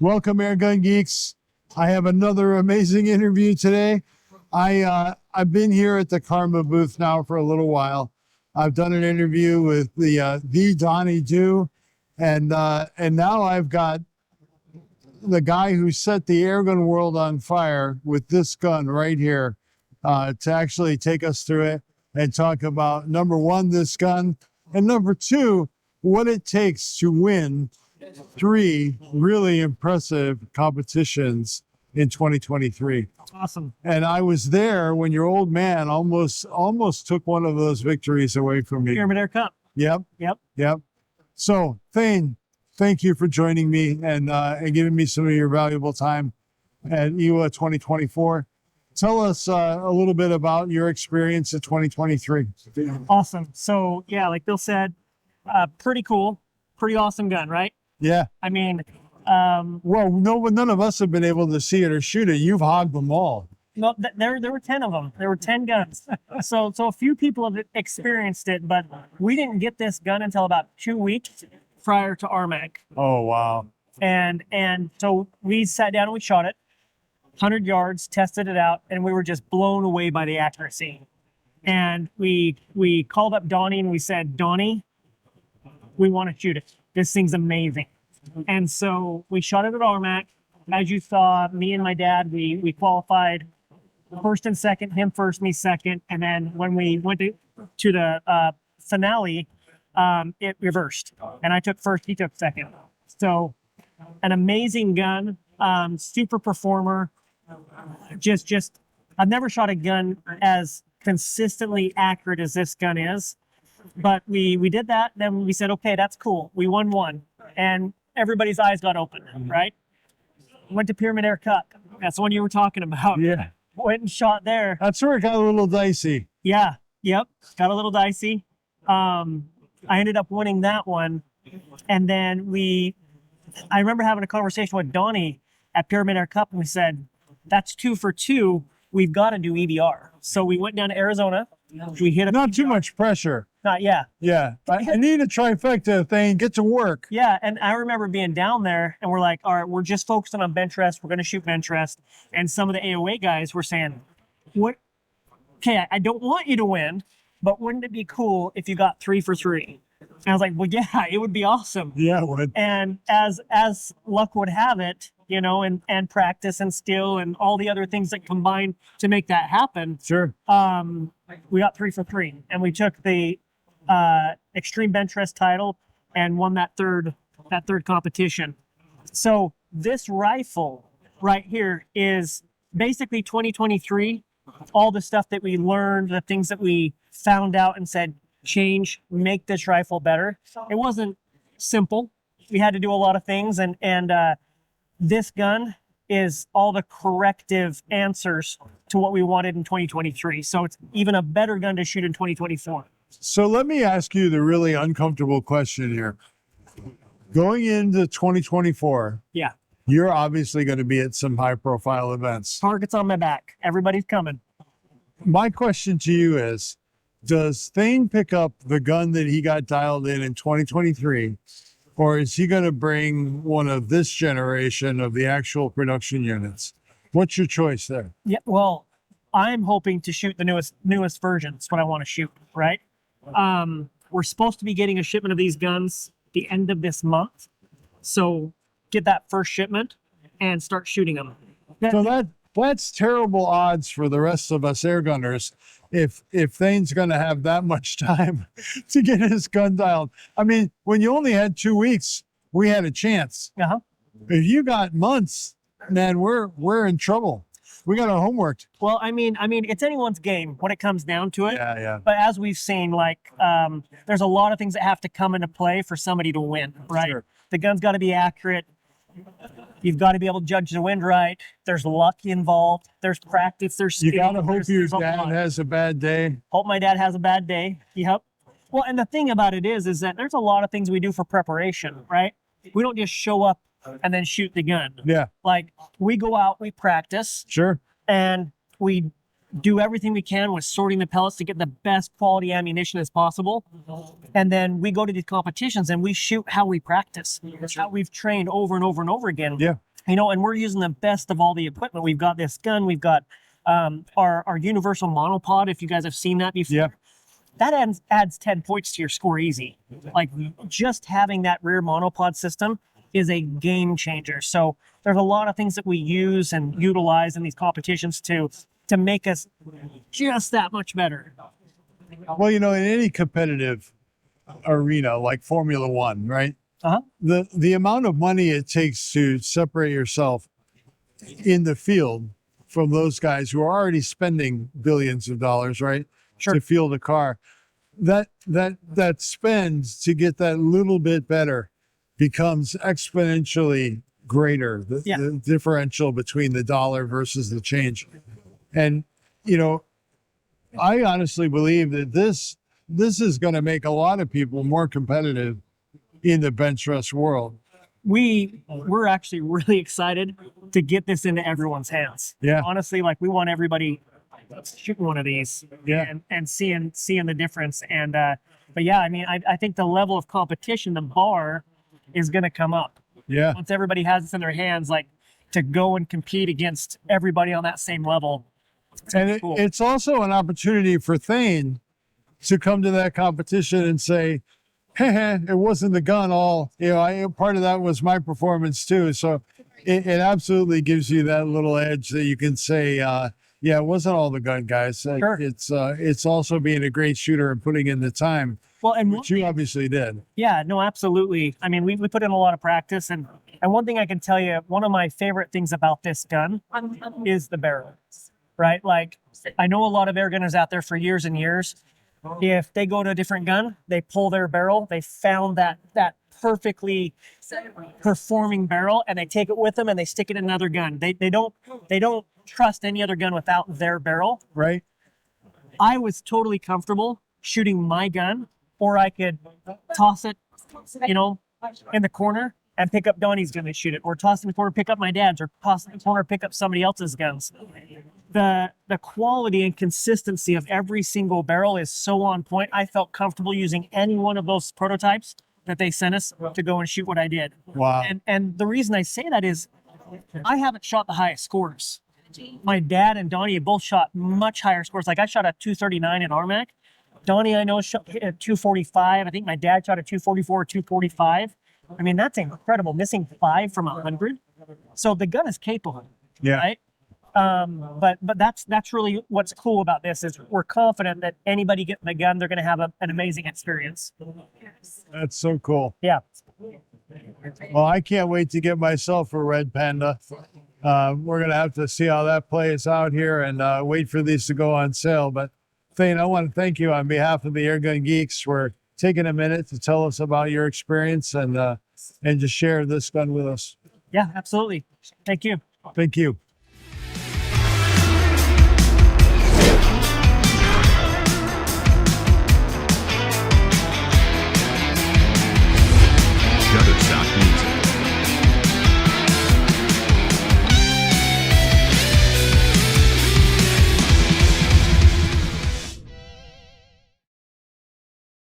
Welcome, Airgun Geeks. I have another amazing interview today. I've been here at the Karma booth now for a little while. I've done an interview with the Donnie Do, and now I've got the guy who set the airgun world on fire with this gun right here to actually take us through it and talk about, number one, this gun, and number two, what it takes to win 3 really impressive competitions in 2023. Awesome. And I was there when your old man almost took one of those victories away from me. Pyramid Air Cup. Yep. Yep. So, Thayne, thank you for joining me and giving me some of your valuable time at EWA 2024. Tell us a little bit about your experience in 2023. Awesome. So, yeah, like Bill said, pretty cool, pretty awesome gun, right? Yeah. I mean, well, none of us have been able to see it or shoot it. You've hogged them all. no, there were 10 of them. There were 10 guns. So a few people have experienced it, but we didn't get this gun until about 2 weeks prior to RMAC. Oh, wow. And so we sat down and we shot it, 100 yards, tested it out, and we were just blown away by the accuracy. And we called up Donnie and we said, Donnie, we want to shoot it. This thing's amazing. And so we shot it at RMAC. As you saw, me and my dad, we qualified first and second, him first, me second. And then when we went to the finale, it reversed. And I took first, he took second. So an amazing gun, super performer. Just, I've never shot a gun as consistently accurate as this gun is. But we did that. Then we said, okay, that's cool. We won one. And everybody's eyes got open, right? Went to Pyramid Air Cup. That's the one you were talking about. Yeah. Went and shot there. That's where it got a little dicey. Yeah. Yep. Got a little dicey. I ended up winning that one. And then I remember having a conversation with Donnie at Pyramid Air Cup, and we said, that's 2 for 2. We've got to do EBR. So we went down to Arizona. We hit Not too much pressure. Yeah. I need a trifecta thing. Get to work. Yeah, and I remember being down there, and we're like, all right, we're just focusing on Benchrest. We're going to shoot Benchrest. And some of the AOA guys were saying, "What? Okay, I don't want you to win, but wouldn't it be cool if you got 3 for 3?" And I was like, well, yeah, it would be awesome. Yeah, it would. And as luck would have it, you know, and practice and skill and all the other things that combine to make that happen. Sure. We got 3 for 3, and we took the Extreme Benchrest title and won that third competition. So this rifle right here is basically 2023. All the stuff that we learned, the things that we found out and said, change, make this rifle better. It wasn't simple. We had to do a lot of things, and this gun is all the corrective answers to what we wanted in 2023. So it's even a better gun to shoot in 2024. So let me ask you the really uncomfortable question here. Going into 2024, Yeah. you're obviously going to be at some high-profile events. Targets on my back. Everybody's coming. My question to you is, does Thayne pick up the gun that he got dialed in 2023, or is he going to bring one of this generation of the actual production units? What's your choice there? Yeah, well, I'm hoping to shoot the newest version. That's what I want to shoot, right? We're supposed to be getting a shipment of these guns the end of this month. So get that first shipment and start shooting them. So that's terrible odds for the rest of us airgunners if Thayne's going to have that much time to get his gun dialed. I mean, when you only had 2 weeks, we had a chance. Uh-huh. If you got months, man, we're in trouble. We got our homework. Well, I mean, it's anyone's game when it comes down to it. Yeah. But as we've seen, like, there's a lot of things that have to come into play for somebody to win, right? Sure. The gun's got to be accurate. You've got to be able to judge the wind right. There's luck involved. There's practice. There's skill. You got to hope your there's a dad lot. has a bad day. Hope my dad has a bad day. Yep. Well, and the thing about it is that there's a lot of things we do for preparation, right? We don't just show up and then shoot the gun. Yeah, Like, we go out, we practice, sure. and we do everything we can with sorting the pellets to get the best quality ammunition as possible. And then we go to these competitions and we shoot how we practice. It's how we've trained over and over and over again. Yeah. you know, and we're using the best of all the equipment. We've got this gun, we've got our universal monopod, if you guys have seen that before. Yeah. That adds 10 points to your score easy. Like, just having that rear monopod system is a game changer. So there's a lot of things that we use and utilize in these competitions to make us just that much better. Well, you know, in any competitive arena like Formula One, right? Uh-huh. The amount of money it takes to separate yourself in the field from those guys who are already spending billions of dollars, right? Sure. To field a car. That spend to get that little bit better becomes exponentially greater. The differential between the dollar versus the change. And, you know, I honestly believe that this is going to make a lot of people more competitive in the Benchrest world. We're actually really excited to get this into everyone's hands. Yeah. Honestly, like, we want everybody shooting one of these, Yeah. and seeing the difference. And but yeah, I mean, I think the level of competition, the bar is going to come up. Yeah. Once everybody has this in their hands, like, to go and compete against everybody on that same level. And cool. it's also an opportunity for Thayne to come to that competition and say, hey, it wasn't the gun all, you know, part of that was my performance too. So it absolutely gives you that little edge that you can say, yeah, it wasn't all the gun, guys. Sure. It's also being a great shooter and putting in the time, Well, and which you obviously did. yeah, no, absolutely. I mean, we put in a lot of practice, and one thing I can tell you, one of my favorite things about this gun is the barrel, right? Like, I know a lot of air gunners out there for years and years. If they go to a different gun, they pull their barrel, they found that perfectly performing barrel, and they take it with them and they stick it in another gun. They don't trust any other gun without their barrel. Right. I was totally comfortable shooting my gun, or I could toss it, you know, in the corner and pick up Donnie's gun and shoot it, or toss it in the corner, pick up my dad's, or toss it in the corner, pick up somebody else's guns. The quality and consistency of every single barrel is so on point. I felt comfortable using any one of those prototypes that they sent us to go and shoot what I did. Wow. And the reason I say that is I haven't shot the highest scores. My dad and Donnie both shot much higher scores. Like, I shot a 239 at RMAC. Donnie, I know, shot at 245. I think my dad shot a 244, 245. I mean, that's incredible. Missing 5 from 100. So the gun is capable. Yeah. Right. But that's really what's cool about this, is we're confident that anybody getting the gun, they're going to have an amazing experience. That's so cool. Yeah. Well, I can't wait to get myself a Red Panda. We're going to have to see how that plays out here and wait for these to go on sale. But Thayne, I want to thank you on behalf of the Airgun Geeks for taking a minute to tell us about your experience and to share this gun with us. Yeah, absolutely. Thank you. Thank you.